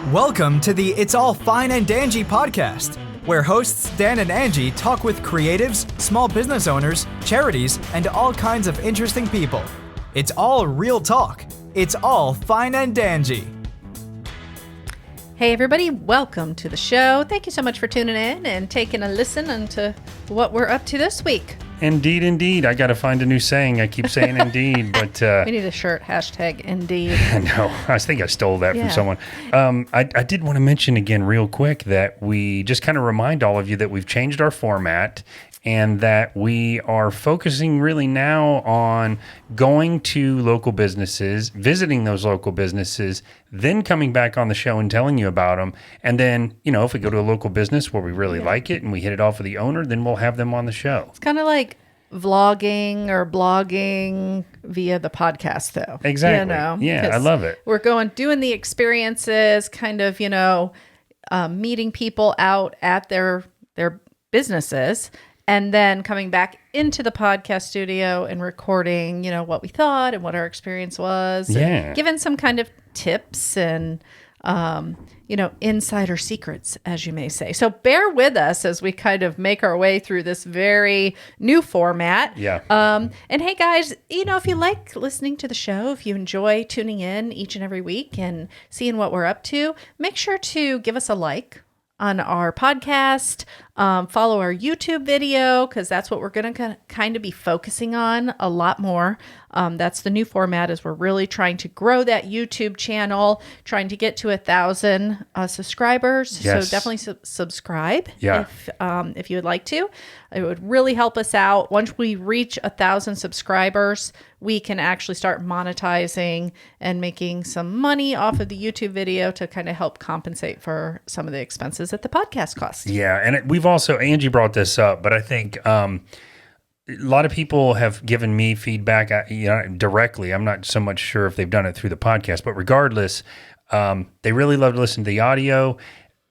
Welcome to the It's All Fine and Danjee podcast, where hosts Dan and Anjee talk with creatives, small business owners, charities, and all kinds of interesting people. It's all real talk. It's all fine and Danjee. Hey everybody, welcome to the show. Thank you so much for tuning in and taking a listen into what we're up to this week. Indeed, indeed. I got to find a new saying. I keep saying indeed, but... we need a shirt, hashtag indeed. No, I think I stole that from someone. I did want to mention again real quick that we just kind of remind all of you that we've changed our format and that we are focusing really now on going to local businesses, visiting those local businesses, then coming back on the show and telling you about them. And then, you know, if we go to a local business where we really like it and we hit it off with the owner, then we'll have them on the show. It's kind of like vlogging or blogging via the podcast, though. Exactly. You know, yeah, I love it. We're doing the experiences, kind of, meeting people out at their businesses, and then coming back into the podcast studio and recording, what we thought and what our experience was. Yeah. And giving some kind of tips and, insider secrets, as you may say. So bear with us as we kind of make our way through this very new format. Yeah. And hey, guys, if you like listening to the show, if you enjoy tuning in each and every week and seeing what we're up to, make sure to give us a like on our podcast, follow our YouTube video, because that's what we're going to kind of be focusing on a lot more. That's the new format, is we're really trying to grow that YouTube channel, trying to get to 1,000 subscribers. Yes. So definitely subscribe if you would like to. It would really help us out. Once we reach 1,000 subscribers, we can actually start monetizing and making some money off of the YouTube video to kind of help compensate for some of the expenses that the podcast costs. Yeah, and we've also, Anjee brought this up, but I think a lot of people have given me feedback directly. I'm not so much sure if they've done it through the podcast, but regardless, they really love to listen to the audio.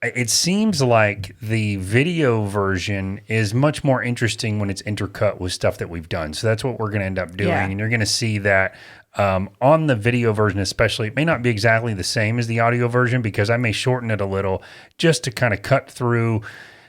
It seems like the video version is much more interesting when it's intercut with stuff that we've done. So that's what we're going to end up doing. Yeah. And you're going to see that on the video version especially, it may not be exactly the same as the audio version because I may shorten it a little just to kind of cut through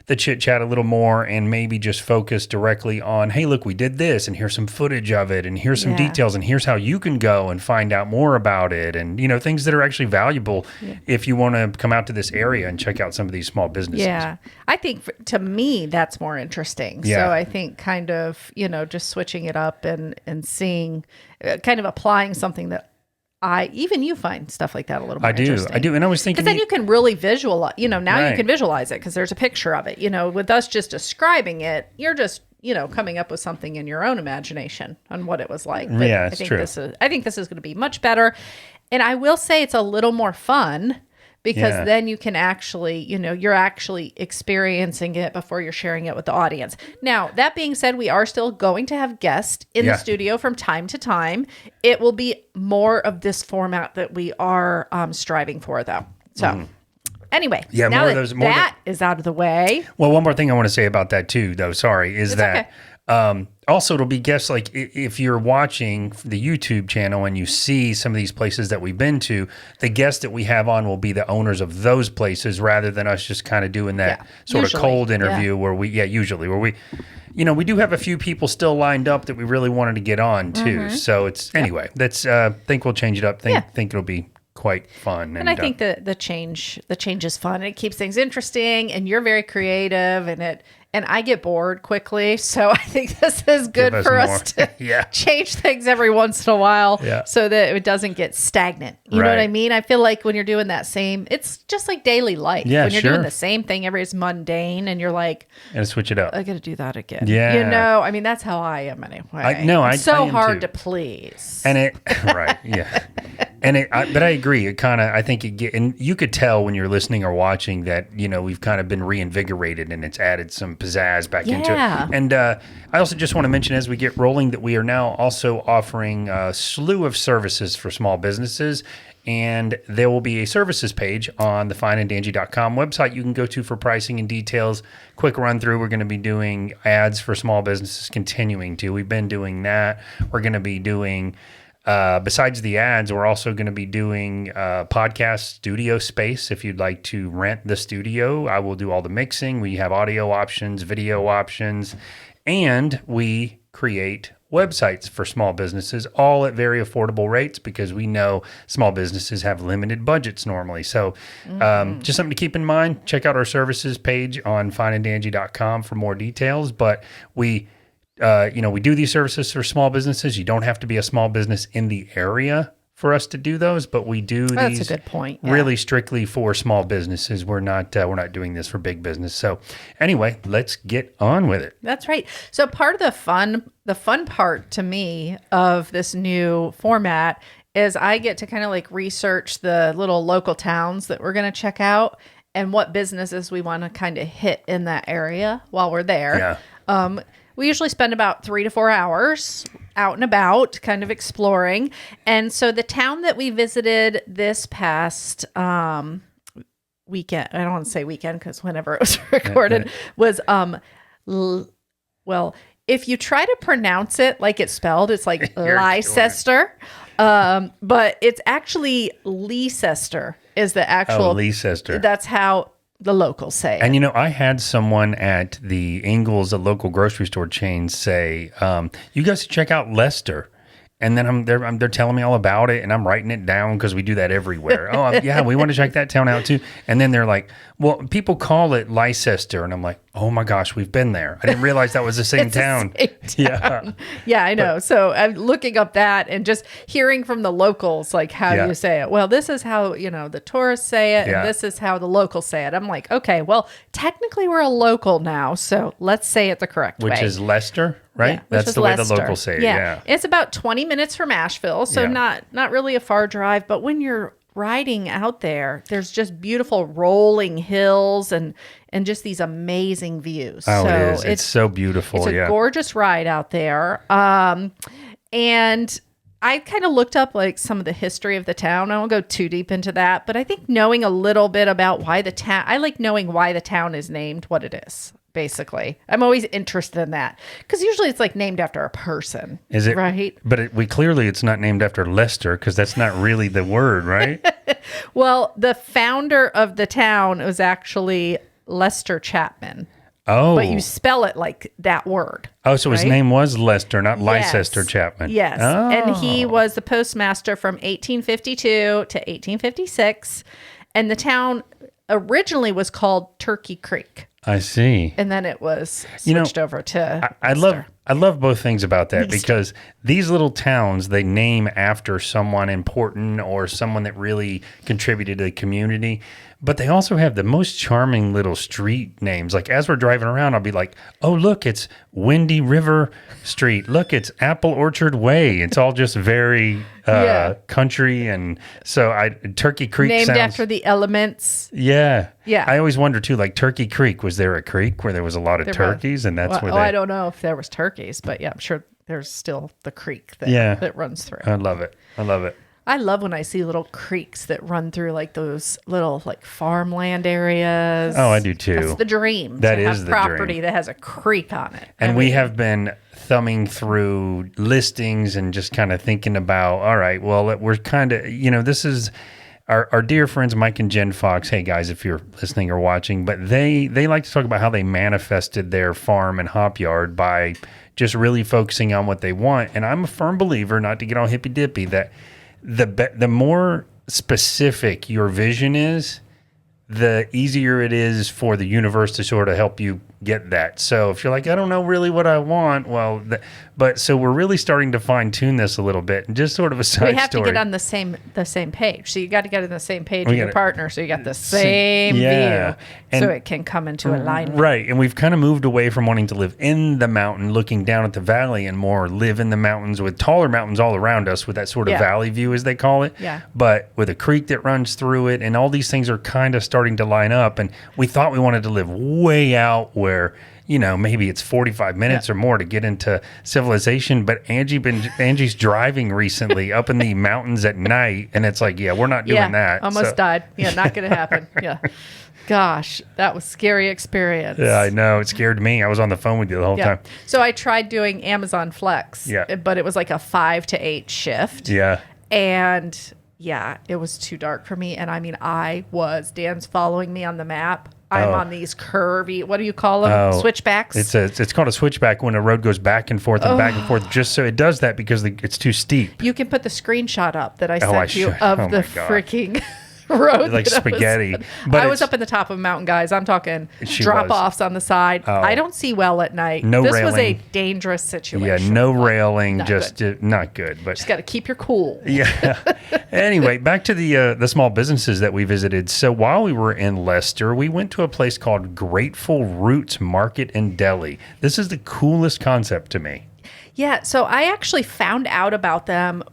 the chit chat a little more and maybe just focus directly on, hey, look, we did this and here's some footage of it and here's some details and here's how you can go and find out more about it and, things that are actually valuable if you want to come out to this area and check out some of these small businesses. Yeah. I think to me, that's more interesting. Yeah. So I think kind of, just switching it up and seeing, kind of applying something that you find stuff like that a little more interesting. I do. And I was thinking... Because then you can really visualize, now Right. you can visualize it because there's a picture of it. With us just describing it, you're just, coming up with something in your own imagination on what it was like. But Yeah, it's true. I think this is going to be much better. And I will say it's a little more fun because then you can actually, you're actually experiencing it before you're sharing it with the audience. Now, that being said, we are still going to have guests in the studio from time to time. It will be more of this format that we are striving for, though. So anyway, now that is out of the way. Well, one more thing I want to say about that too, though, is that also it'll be guests, like if you're watching the YouTube channel and you see some of these places that we've been to, the guests that we have on will be the owners of those places rather than us just kind of doing that sort of cold interview where we we do have a few people still lined up that we really wanted to get on too. So it's, anyway, that's, think we'll change it up. Think it'll be quite fun. And I think the change is fun. It keeps things interesting, and you're very creative, and I get bored quickly. So I think this is good for us to change things every once in a while so that it doesn't get stagnant. You know what I mean? I feel like when you're doing that it's just like daily life. Yeah, when you're doing the same thing, it's mundane, and you're like, and switch it up. I got to do that again. Yeah. I mean, that's how I am anyway. It's so hard to please. And but I agree. I think and you could tell when you're listening or watching that, we've kind of been reinvigorated and it's added some pizzazz back into it. And I also just want to mention as we get rolling that we are now also offering a slew of services for small businesses. And there will be a services page on the fineanddanjee.com website you can go to for pricing and details. Quick run through. We're going to be doing ads for small businesses, continuing to. We've been doing that. We're going to be doing Besides the ads, we're also going to be doing podcast studio space. If you'd like to rent the studio, I will do all the mixing. We have audio options, video options, and we create websites for small businesses, all at very affordable rates because we know small businesses have limited budgets normally. So just something to keep in mind. Check out our services page on fineanddanjee.com for more details. But we do these services for small businesses. You don't have to be a small business in the area for us to do those, but we do That's these a good point. really strictly for small businesses. We're not doing this for big business. So anyway, let's get on with it. That's right. So part of the fun part to me of this new format is I get to kind of like research the little local towns that we're going to check out and what businesses we want to kind of hit in that area while we're there. Yeah. We usually spend about 3 to 4 hours out and about, kind of exploring. And so the town that we visited this past weekend, I don't want to say weekend because whenever it was recorded, was, well, if you try to pronounce it like it's spelled, it's like Leicester. But it's actually Leicester is the actual. Oh, Leicester. That's how the locals say it. And, I had someone at the Ingles, a local grocery store chain, say, you guys should check out Leicester. And then they're telling me all about it, and I'm writing it down because we do that everywhere. Yeah, we want to check that town out too. And then they're like, well, people call it Leicester. And I'm like, oh my gosh, we've been there. I didn't realize that was the same town. Yeah. Yeah, I know. So I'm looking up that and just hearing from the locals, like, how do you say it? Well, this is how, the tourists say it, and this is how the locals say it. I'm like, okay, well, technically we're a local now, so let's say it the correct way. Which is Leicester, right? Yeah, that's the way Leicester. the locals say it. Yeah. It's about 20 minutes from Asheville, so not really a far drive, but when you're riding out there, there's just beautiful rolling hills and just these amazing views. Oh, so it is. It's so beautiful. It's a gorgeous ride out there. And I kind of looked up like some of the history of the town. I won't go too deep into that, but I think knowing a little bit about why the town, I like knowing why the town is named what it is. Basically, I'm always interested in that because usually it's like named after a person. Is it right? But it's not named after Leicester because that's not really the word, right? Well, the founder of the town was actually Lester Chapman. Oh, but you spell it like that word. Oh, so his name was Lester, not Yes. Leicester Chapman. Yes, and he was the postmaster from 1852 to 1856, and the town originally was called Turkey Creek. I see. And then it was switched over to I love both things about that because these little towns, they name after someone important or someone that really contributed to the community, but they also have the most charming little street names. Like as we're driving around, I'll be like, oh, look, it's Windy River Street. Look, it's Apple Orchard Way. It's all just very country. And so Turkey Creek named sounds, after the elements. Yeah. Yeah. I always wonder too, like Turkey Creek, was there a creek where there was a lot of turkeys? And that's where I don't know if there was turkeys, but yeah, I'm sure there's still the creek that runs through. I love it. I love when I see little creeks that run through like those little like farmland areas. Oh, I do too. That's the dream. That to is have the property dream. that has a creek on it. And we have been thumbing through listings and just kind of thinking about, all right, well, we're kind of, this is our dear friends Mike and Jen Fox. Hey guys, if you're listening or watching, but they like to talk about how they manifested their farm and hop yard by just really focusing on what they want. And I'm a firm believer, not to get all hippy dippy, that the more specific your vision is, the easier it is for the universe to sort of help you get that. So if you're like, I don't know really what I want, well, so we're really starting to fine tune this a little bit, and just sort of a side story. We have to get on the same page. So you got to get on the same page with your partner, so you got the same view, so it can come into alignment. Right, and we've kind of moved away from wanting to live in the mountain, looking down at the valley, and more live in the mountains with taller mountains all around us, with that sort of valley view, as they call it. Yeah. But with a creek that runs through it, and all these things are kind of starting to line up. And we thought we wanted to live way out where, maybe it's 45 minutes or more to get into civilization. But Angie's driving recently up in the mountains at night, and it's like, we're not doing that. Almost died. Yeah, not going to happen. Yeah. Gosh, that was a scary experience. Yeah, I know. It scared me. I was on the phone with you the whole time. So I tried doing Amazon Flex, but it was like a 5 to 8 shift. Yeah. And it was too dark for me. And I mean, Dan's following me on the map. I'm on these curvy, what do you call them? Switchbacks? It's called a switchback when a road goes back and forth and back and forth. Just so it does that because it's too steep. You can put the screenshot up that I sent you of the freaking road. Like spaghetti. I was up in the top of a mountain, guys. I'm talking drop-offs on the side. I don't see well at night. This was a dangerous situation. Yeah, no railing, not good. But just got to keep your cool. Yeah. Anyway, back to the small businesses that we visited. So while we were in Leicester, we went to a place called Grateful Roots Market in Deli. This is the coolest concept to me. Yeah, so I actually found out about them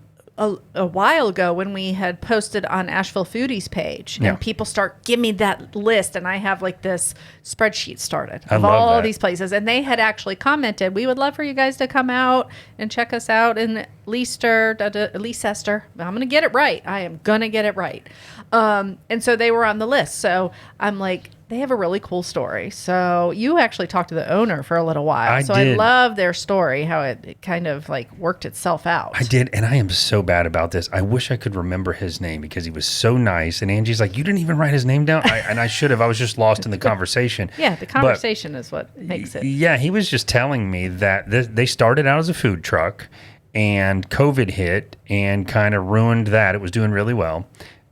a while ago when we had posted on Asheville Foodies page, and people give me that list, and I have like this spreadsheet started of all these places, and they had actually commented, we would love for you guys to come out and check us out in Leicester. I'm going to get it right. I am going to get it right. And so they were on the list. So I'm like, they have a really cool story. So you actually talked to the owner for a little while. I love their story, how it kind of like worked itself out. I did. And I am so bad about this. I wish I could remember his name because he was so nice. And Angie's like, you didn't even write his name down? And I should have. I was just lost in the conversation. Yeah, the conversation is what makes it. Yeah, he was just telling me that they started out as a food truck and COVID hit and kind of ruined that. It was doing really well.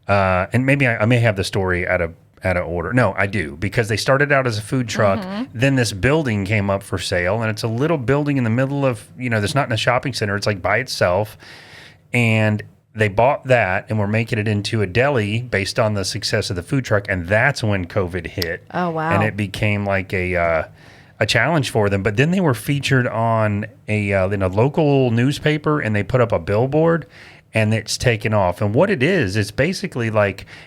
And maybe I may have the story out of order. No, I do, because they started out as a food truck. Mm-hmm. Then this building came up for sale, and it's a little building in the middle of, that's not in a shopping center. It's like by itself. And they bought that and were making it into a deli based on the success of the food truck. And that's when COVID hit. Oh, wow. And it became like a challenge for them. But then they were featured on in a local newspaper, and they put up a billboard. And it's taken off. And what it is, it's basically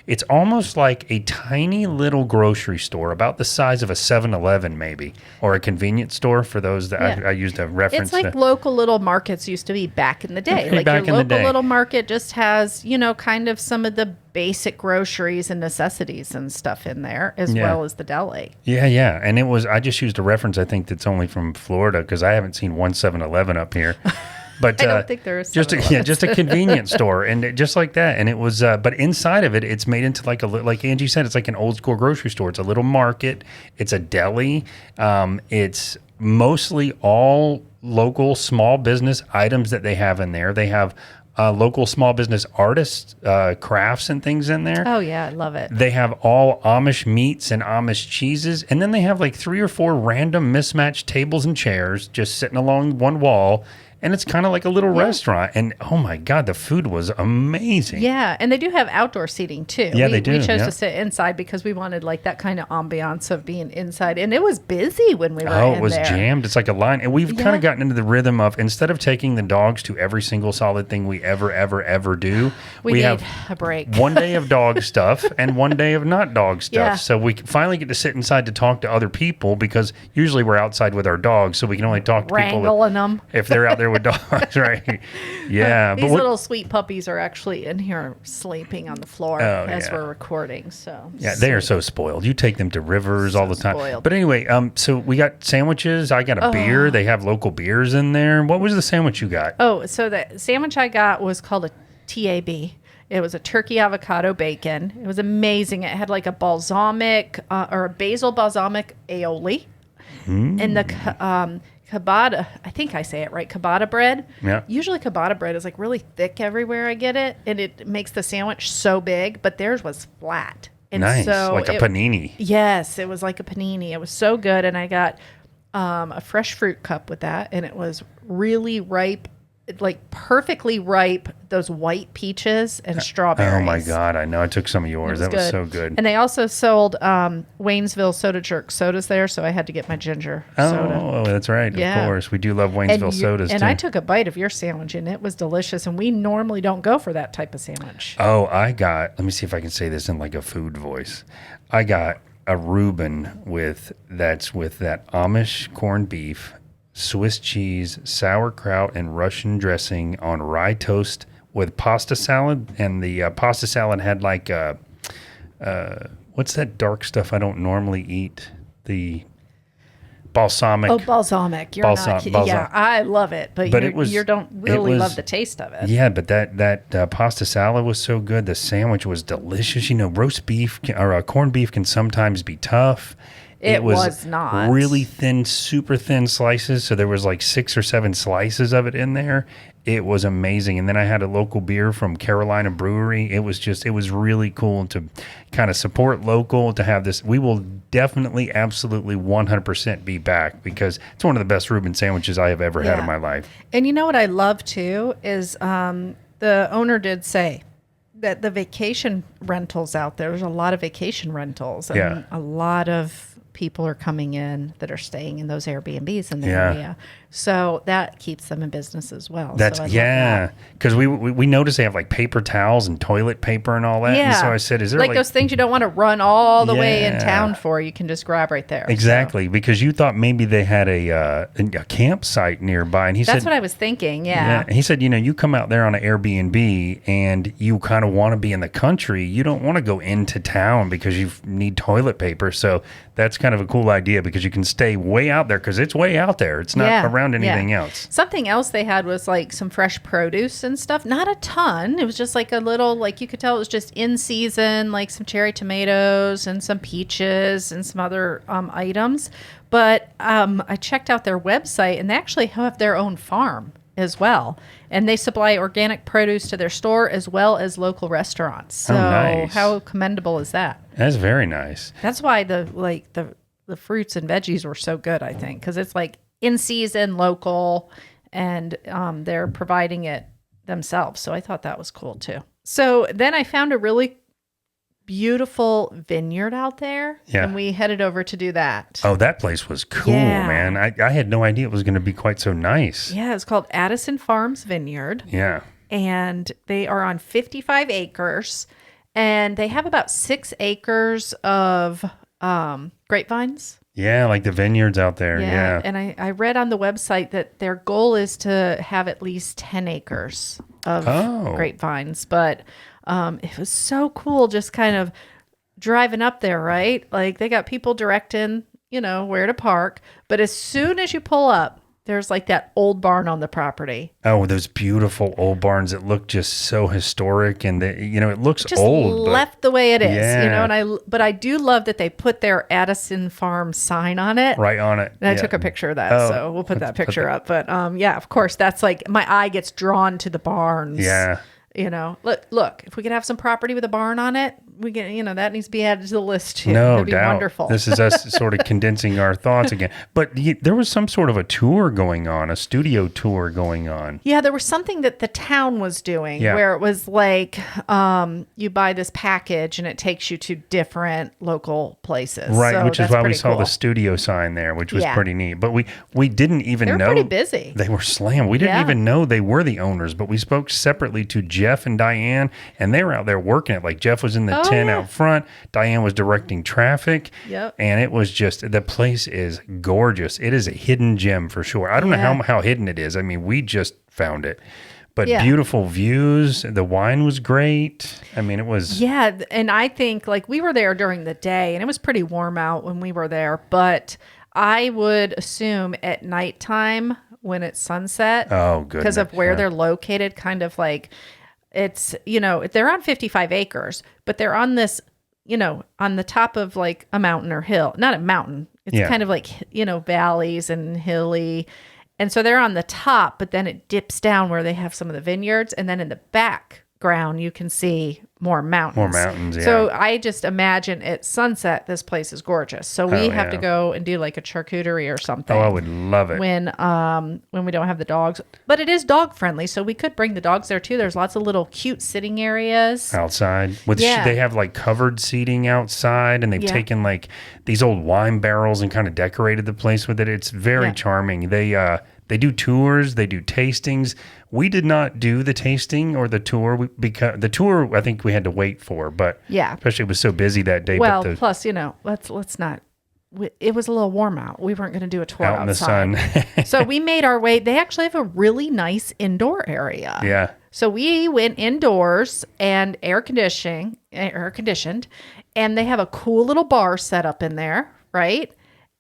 it's almost like a tiny little grocery store, about the size of a 7-Eleven maybe, or a convenience store for those that I used a reference. It's like local little markets used to be back in the day. Like your local little market just has, kind of some of the basic groceries and necessities and stuff in there, as well as the deli. Yeah. And I just used a reference, I think, that's only from Florida, because I haven't seen one 7-Eleven up here. But I don't think there is just a convenience store, and just like that. And it was, but inside of it, it's made into like Anjee said, it's like an old school grocery store. It's a little market. It's a deli. It's mostly all local small business items that they have in there. They have local small business artists, crafts and things in there. Oh yeah, I love it. They have all Amish meats and Amish cheeses, and then they have like 3 or 4 random mismatched tables and chairs just sitting along one wall. And it's kind of like a little restaurant. And, oh, my God, the food was amazing. Yeah, and they do have outdoor seating, too. Yeah, they do. We chose to sit inside because we wanted, that kind of ambiance of being inside. And it was busy when we were in there. Oh, it was jammed. It's like a line. And we've kind of gotten into the rhythm of, instead of taking the dogs to every single solid thing we ever do, we have a break. One day of dog stuff and one day of not dog stuff. Yeah. So we finally get to sit inside to talk to other people, because usually we're outside with our dogs, so we can only talk to Wrangling them. If they're out there with dogs, right? Yeah. These little sweet puppies are actually in here sleeping on the floor as we're recording. So they are so spoiled. You take them to rivers all the time. Spoiled. But anyway, so we got sandwiches. I got a beer. They have local beers in there. What was the sandwich you got? Oh, so the sandwich I got was called a TAB. It was a turkey avocado bacon. It was amazing. It had like a balsamic or a basil balsamic aioli. And the ciabatta, I think I say it right, ciabatta bread. Yeah. Usually ciabatta bread is like really thick everywhere I get it, and it makes the sandwich so big, but theirs was flat. And nice, so like a panini. Yes, it was like a panini. It was so good, and I got a fresh fruit cup with that, and it was really ripe, like perfectly ripe, those white peaches and strawberries. Oh my God, I know. I took some of yours. That was so good. And they also sold Waynesville Soda Jerk sodas there, so I had to get my ginger soda. Oh, that's right. Of course. We do love Waynesville sodas, and too. I took a bite of your sandwich, and it was delicious, and we normally don't go for that type of sandwich. Oh, let me see if I can say this in like a food voice. I got a Reuben with that Amish corned beef, Swiss cheese, sauerkraut, and Russian dressing on rye toast with pasta salad. And the pasta salad had like what's that dark stuff I don't normally eat? The balsamic. Oh, balsamic. You're not. Yeah, I love it, but you don't really love the taste of it. Yeah, but that pasta salad was so good. The sandwich was delicious. Roast beef or corned beef can sometimes be tough. It was not. Really thin, super thin slices. So there was like 6 or 7 slices of it in there. It was amazing. And then I had a local beer from Carolina Brewery. It was really cool to kind of support local, to have this. We will definitely, absolutely 100% be back, because it's one of the best Reuben sandwiches I have ever had in my life. And you know what I love too is the owner did say that the vacation rentals out there's a lot of vacation rentals, and a lot of people are coming in that are staying in those Airbnbs in the area. So that keeps them in business as well. Because we noticed they have like paper towels and toilet paper and all that. Yeah. And so I said, is there like those things you don't want to run all the way in town for? You can just grab right there. Exactly, because you thought maybe they had a campsite nearby, and that's what I was thinking. Yeah. And he said, you come out there on an Airbnb and you kind of want to be in the country. You don't want to go into town because you need toilet paper. So that's kind of a cool idea, because you can stay way out there, because it's way out there. It's not around anything else. Something else they had was like some fresh produce and stuff. Not a ton. It was just like a little, like you could tell it was just in season, like some cherry tomatoes and some peaches and some other items. But I checked out their website, and they actually have their own farm as well. And they supply organic produce to their store as well as local restaurants. So nice. How commendable is that? That's very nice. That's why the fruits and veggies were so good, I think, because it's like in season, local, and they're providing it themselves. So I thought that was cool too. So then I found a really beautiful vineyard out there, and we headed over to do that. Oh, that place was cool, man. I had no idea it was going to be quite so nice. Yeah, it's called Addison Farms Vineyard. Yeah. And they are on 55 acres, and they have about 6 acres of grapevines. Yeah, like the vineyards out there. Yeah. And I read on the website that their goal is to have at least 10 acres of grapevines. But it was so cool just kind of driving up there, right? Like they got people directing, where to park. But as soon as you pull up, there's like that old barn on the property. Oh, those beautiful old barns that look just so historic, and it looks just old, left the way it is, but I do love that they put their Addison Farm sign on it. Right on it. And I took a picture of that, so we'll put that picture up. But of course, that's like my eye gets drawn to the barns. Yeah. Look, if we could have some property with a barn on it, we can, that needs to be added to the list too. No That'd be doubt. Wonderful. This is us sort of condensing our thoughts again. But there was some sort of a tour going on, a studio tour going on. Yeah, there was something that the town was doing where it was like you buy this package and it takes you to different local places. Right, so which is why we saw cool. the studio sign there, which was pretty neat. But we didn't even know. They were pretty busy. They were slammed. We didn't even know they were the owners, but we spoke separately to Jeff and Diane, and they were out there working it. Like Jeff was in the tent out front. Diane was directing traffic. Yep. And it was just, the place is gorgeous. It is a hidden gem for sure. I don't know how hidden it is. I mean, we just found it. But beautiful views. The wine was great. I mean, it was. Yeah. And I think like we were there during the day, and it was pretty warm out when we were there. But I would assume at nighttime when it's sunset. Oh, good. Because of where they're located, kind of like it's, they're on 55 acres, but they're on this, on the top of like a mountain or hill. Not a mountain. It's kind of like, valleys and hilly. And so they're on the top, but then it dips down where they have some of the vineyards. And then in the background, you can see more mountains. More mountains, yeah. So I just imagine at sunset, this place is gorgeous. So we have to go and do like a charcuterie or something. Oh, I would love it. When we don't have the dogs. But it is dog friendly, so we could bring the dogs there too. There's lots of little cute sitting areas. Outside. They have like covered seating outside, and they've taken like these old wine barrels and kind of decorated the place with it. It's very charming. They They do tours, they do tastings. We did not do the tasting or the tour because the tour I think we had to wait for, but especially it was so busy that day. Well, but plus, let's not. It was a little warm out. We weren't going to do a tour out outside. in the sun. So we made our way. They actually have a really nice indoor area. Yeah. So we went indoors and air conditioned, and they have a cool little bar set up in there, right?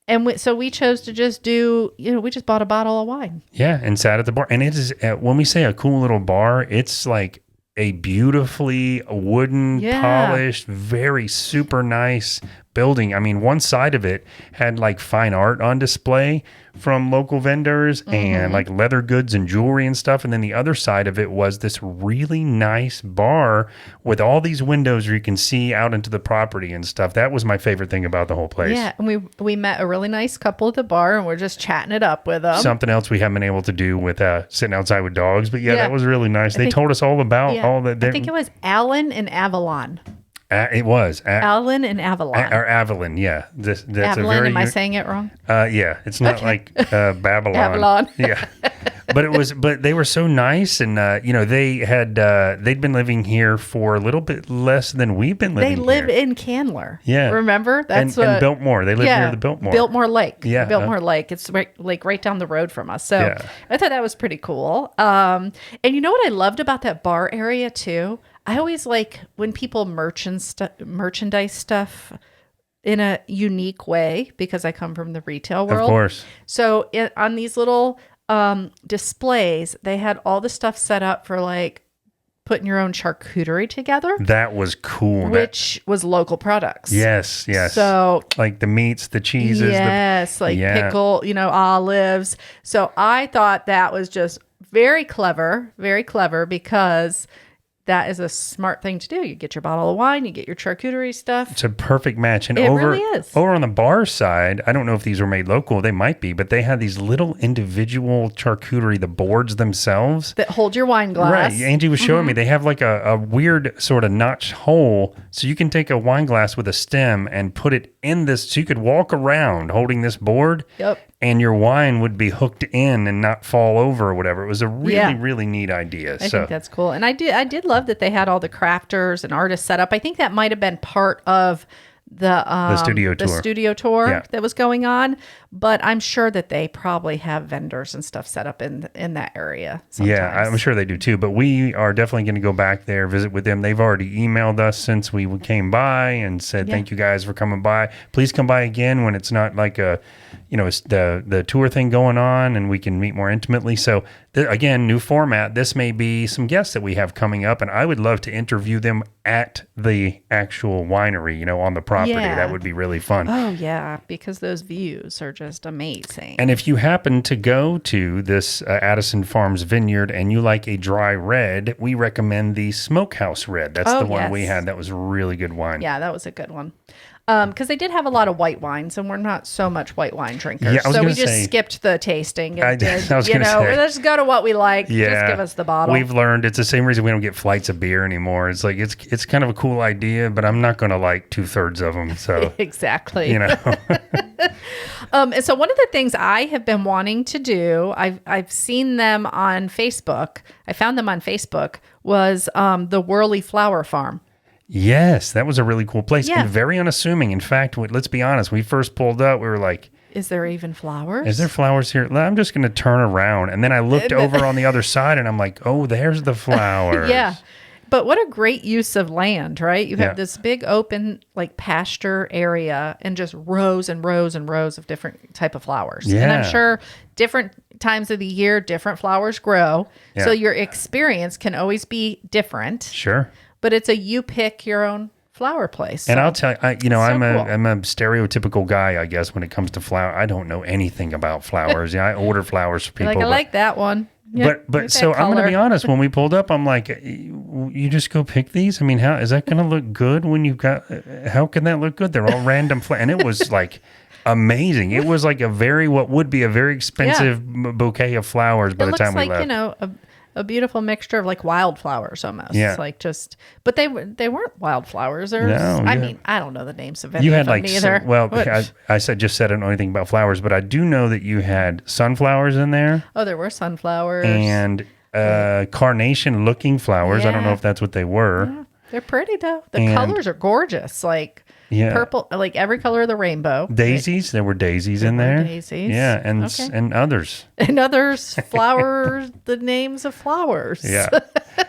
And so we chose to just do, we just bought a bottle of wine. Yeah, and sat at the bar. And it is, when we say a cool little bar, it's like a beautifully wooden, polished, very super nice building. I mean, one side of it had like fine art on display from local vendors and like leather goods and jewelry and stuff. And then the other side of it was this really nice bar with all these windows where you can see out into the property and stuff. That was my favorite thing about the whole place. Yeah, and we met a really nice couple at the bar, and we're just chatting it up with them. Something else we haven't been able to do with sitting outside with dogs. But that was really nice. They told us all about all that. I think it was Allen and Avalon. It was. Allen and Avalon. Or Avalon, yeah. That's Avalon, am I saying it wrong? Yeah, it's not like Babylon. Avalon. Yeah. But they were so nice, and they'd been living here for a little bit less than we've been living here. They live in Candler. Yeah. Remember? And Biltmore. They live near the Biltmore. Biltmore Lake. Yeah. Biltmore Lake. It's right down the road from us. So I thought that was pretty cool. And you know what I loved about that bar area too? I always like when people merchandise stuff in a unique way because I come from the retail world. Of course. So on these little displays, they had all the stuff set up for like putting your own charcuterie together. That was cool. Which was local products. Yes. So like the meats, the cheeses. Pickle, olives. So I thought that was just very clever because that is a smart thing to do. You get your bottle of wine, you get your charcuterie stuff. It's a perfect match. And it really is. Over on the bar side, I don't know if these were made local. They might be, but they had these little individual charcuterie, the boards themselves. That hold your wine glass. Right. Anjee was showing me. They have like a weird sort of notch hole. So you can take a wine glass with a stem and put it in this. So you could walk around holding this board. Yep. And your wine would be hooked in and not fall over or whatever. It was a really, really neat idea. I think that's cool. And I did love that they had all the crafters and artists set up. I think that might have been part of the studio tour that was going on, but I'm sure that they probably have vendors and stuff set up in that area sometimes. Yeah, I'm sure they do too, but we are definitely going to go back there, visit with them. They've already emailed us since we came by and said, thank you guys for coming by. Please come by again when it's not like it's the tour thing going on and we can meet more intimately. So again, new format. This may be some guests that we have coming up, and I would love to interview them at the actual winery, on the property. Yeah. That would be really fun. Oh, yeah, because those views are just amazing. And if you happen to go to this Addison Farms Vineyard and you like a dry red, we recommend the Smokehouse Red. That's the one we had. That was really good wine. Yeah, that was a good one. Because they did have a lot of white wines, and we're not so much white wine drinkers. Yeah, so we just skipped the tasting. And let's go to what we like. Yeah, just give us the bottle. We've learned it's the same reason we don't get flights of beer anymore. It's like it's kind of a cool idea, but I'm not going to like 2/3 of them. So exactly. And so one of the things I have been wanting to do, I've seen them on Facebook. I found them on Facebook. Was the Worley Flower Farm. Yes, that was a really cool place Yeah. and very unassuming. In fact, let's be honest, we first pulled up, we were like, is there even flowers? Is there flowers here? I'm just going to turn around. And then I looked over on the other side and I'm like, oh, there's the flowers. Yeah. But what a great use of land, right? You have this big open like pasture area and just rows and rows and rows of different type of flowers. Yeah. And I'm sure different times of the year, different flowers grow. Yeah. So your experience can always be different. Sure. But it's you pick your own flower place. And I'll tell you, I'm a cool. stereotypical guy, I guess, when it comes to flower. I don't know anything about flowers. I order flowers for people. I like that one. Yeah, but so I'm going to be honest. When we pulled up, I'm like, you just go pick these? I mean, how is that going to look good when you've got? How can that look good? They're all random and it was like amazing. It was like what would be a very expensive bouquet of flowers by the time we left. It looks like a a beautiful mixture of like wildflowers almost. Yeah. Like just, but they weren't wildflowers. I mean, I don't know the names of any you of had them like either. I just said I don't know anything about flowers, but I do know that you had sunflowers in there. Oh, there were sunflowers And carnation looking flowers. I don't know Yeah. if that's what they were. Yeah, they're pretty though. The colors are gorgeous. Like purple, like every color of the rainbow. Daisies. There were daisies in there. Daisies. Yeah, and others. And others, flowers, the names of flowers. Yeah.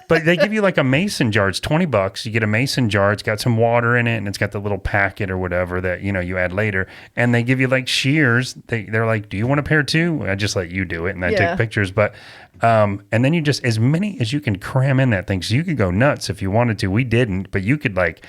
But they give you like a mason jar. It's $20. You get a mason jar. It's got some water in it, and it's got the little packet or whatever that, you add later. And they give you like shears. They're like, do you want a pair too? I just let you do it, and I take pictures. But and then you just, as many as you can cram in that thing. So you could go nuts if you wanted to. We didn't, but you could like,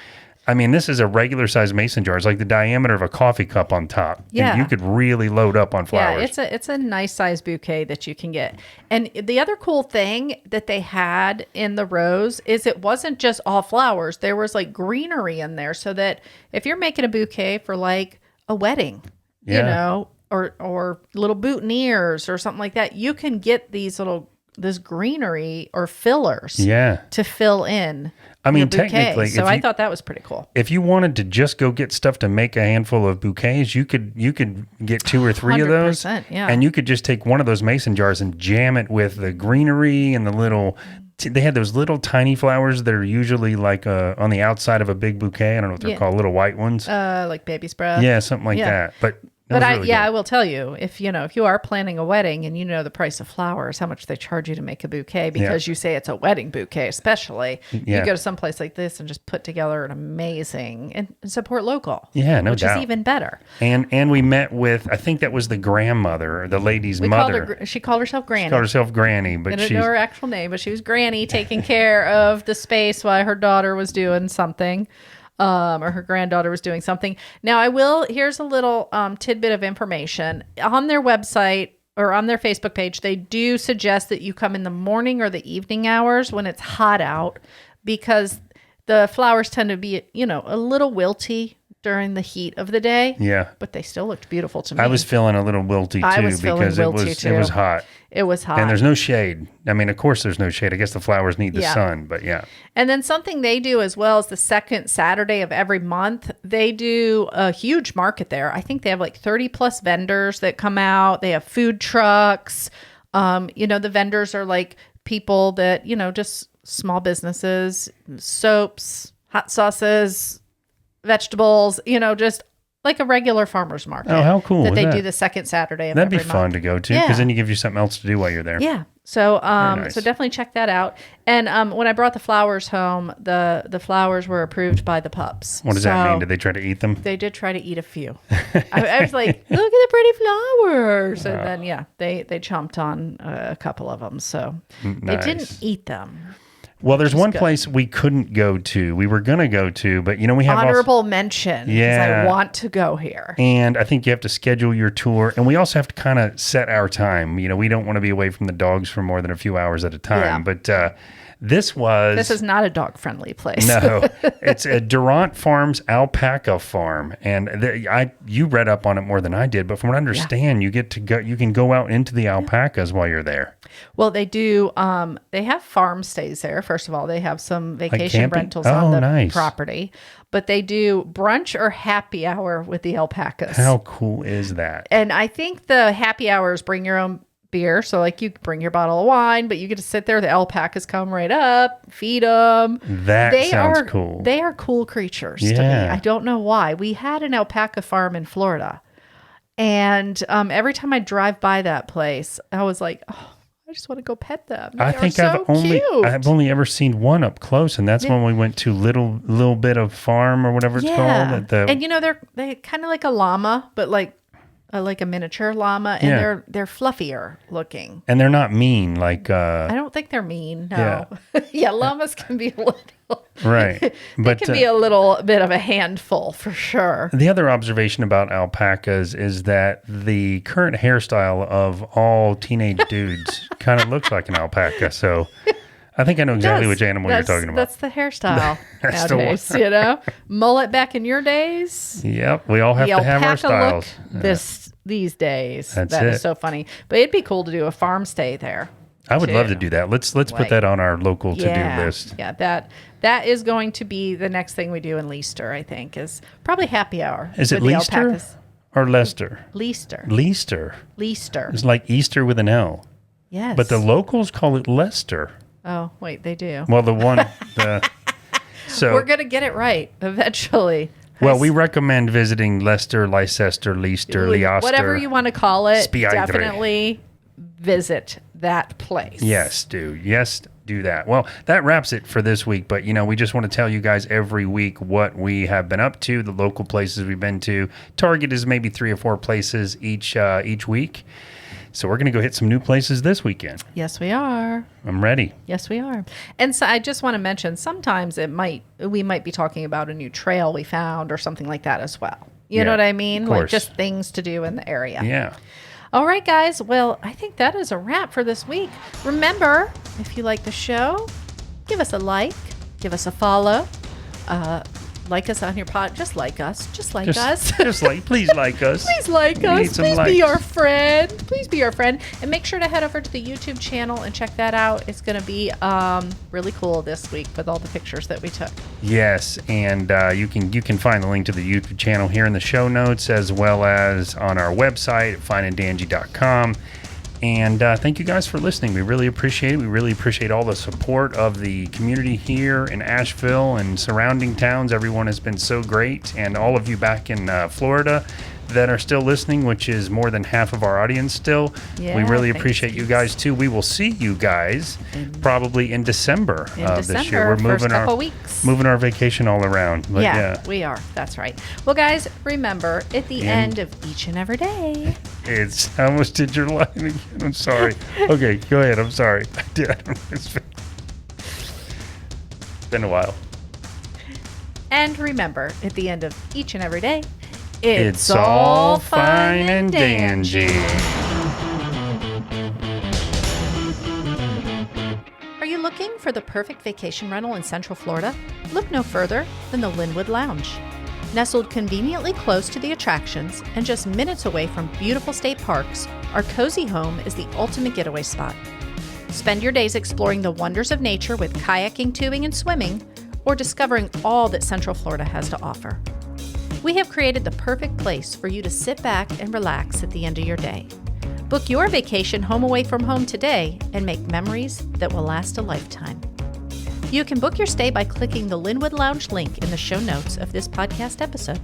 I mean, this is a regular size mason jar. It's like the diameter of a coffee cup on top. Yeah. And you could really load up on flowers. Yeah, it's a nice size bouquet that you can get. And the other cool thing that they had in the rows is it wasn't just all flowers. There was like greenery in there, so that if you're making a bouquet for like a wedding, or little boutonnieres or something like that, you can get this greenery or fillers to fill in. I mean, your bouquet. technically, so I thought that was pretty cool. If you wanted to just go get stuff to make a handful of bouquets, you could get 2 or 3 of those, yeah. and you could just take one of those mason jars and jam it with the greenery and the little. They had those little tiny flowers that are usually like on the outside of a big bouquet. I don't know what they're called, little white ones. Like baby's breath. Yeah, something like that. But I will tell you, if you are planning a wedding and you know the price of flowers, how much they charge you to make a bouquet, because you say it's a wedding bouquet, especially, you go to some place like this and just put together an amazing and support local. Yeah, no which doubt. is even better. And we met with, I think that was the grandmother, or the lady's mother. She called herself Granny. She called herself Granny, but I didn't know her actual name, but she was Granny, taking care of the space while her daughter was doing something. Or her granddaughter was doing something. Now, here's a little tidbit of information. On their website or on their Facebook page, they do suggest that you come in the morning or the evening hours when it's hot out, because the flowers tend to be, a little wilty during the heat of the day. Yeah. But they still looked beautiful to me. I was feeling a little wilty too, because it was hot. It was hot. And there's no shade. I mean, of course there's no shade. I guess the flowers need the sun, but yeah. And then something they do as well is the second Saturday of every month, they do a huge market there. I think they have like 30 plus vendors that come out. They have food trucks. The vendors are like people that, just small businesses, soaps, hot sauces, vegetables, just like a regular farmer's market. Oh, how cool that is they that? do the second Saturday of That'd be every fun month. to go to, because then you give you something else to do while you're there. Yeah. So nice. so definitely check that out. And when I brought the flowers home, the flowers were approved by the pups. What does that mean? Did they try to eat them? They did try to eat a few. I was like, look at the pretty flowers. And then, they chomped on a couple of them. So they didn't eat them. Well, there's one place we couldn't go to. We were going to go to, but we have honorable mention. Yeah. I want to go here. And I think you have to schedule your tour. And we also have to kind of set our time. We don't want to be away from the dogs for more than a few hours at a time. Yeah. But this is not a dog-friendly place. No, it's a Durrant Farms alpaca farm. And you read up on it more than I did. But from what I understand, you can go out into the alpacas while you're there. Well, they do. They have farm stays there. First of all, they have some vacation rentals on the property, but they do brunch or happy hour with the alpacas. How cool is that? And I think the happy hours bring your own beer. So like you bring your bottle of wine, but you get to sit there. The alpacas come right up, feed them. That sounds cool. They are cool creatures to me. I don't know why. We had an alpaca farm in Florida. And every time I drive by that place, I was like, oh, I just want to go pet them. I think I've only ever seen one up close, and that's when we went to little bit of farm or whatever it's called. And they're kind of like a llama, but like a miniature llama, and they're fluffier looking. And they're not mean. Like I don't think they're mean. No. Yeah, llamas can be a little. Right. But they can be a little bit of a handful for sure. The other observation about alpacas is that the current hairstyle of all teenage dudes kind of looks like an alpaca. So I think I know exactly which animal you're talking about. That's the hairstyle nowadays, Mullet back in your days. Yep. We all have to have our styles. These days. That is so funny. But it'd be cool to do a farm stay there. I would love to do that. Let's put that on our local to-do list. Yeah, that is going to be the next thing we do in Leicester, I think, is probably happy hour. Is it Leicester or Leicester? Leicester. Leicester. It's like Easter with an L. Yes. But the locals call it Leicester. Oh, wait, they do. Well, so we're going to get it right eventually. Well, we recommend visiting Leicester, Leicester, Leicester, whatever you want to call it. Spiagre. Definitely visit that place. Yes, do that. Well, that wraps it for this week. But, we just want to tell you guys every week what we have been up to, the local places we've been to. Target is maybe 3 or 4 places each week. So we're going to go hit some new places this weekend. Yes, we are. I'm ready. Yes, we are. And so I just want to mention, sometimes we might be talking about a new trail we found or something like that as well. You know what I mean? Like just things to do in the area. Yeah. All right, guys. Well, I think that is a wrap for this week. Remember, if you like the show, give us a like, give us a follow. Like us on your pod. Just like us. Just like us. Please like us. Please like us. Please likes. be our friend. Please be our friend. And make sure to head over to the YouTube channel and check that out. It's going to be really cool this week with all the pictures that we took. Yes, and you can find the link to the YouTube channel here in the show notes, as well as on our website, fineanddanjee.com. And thank you guys for listening. We really appreciate it. We really appreciate all the support of the community here in Asheville and surrounding towns. Everyone has been so great. And all of you back in Florida that are still listening, which is more than half of our audience still. Yeah, we really appreciate you guys too. We will see you guys probably in December of this year. We're moving our vacation all around. But yeah, we are. That's right. Well, guys, remember, at the end of each and every day, I almost did your line again. I'm sorry. Okay, go ahead. I'm sorry. I did. It's been a while. And remember, at the end of each and every day, it's all fine and dandy. Are you looking for the perfect vacation rental in Central Florida? Look no further than the Lynwood Lounge. Nestled conveniently close to the attractions and just minutes away from beautiful state parks, our cozy home is the ultimate getaway spot. Spend your days exploring the wonders of nature with kayaking, tubing, and swimming, or discovering all that Central Florida has to offer. We have created the perfect place for you to sit back and relax at the end of your day. Book your vacation home away from home today and make memories that will last a lifetime. You can book your stay by clicking the Lynwood Lounge link in the show notes of this podcast episode.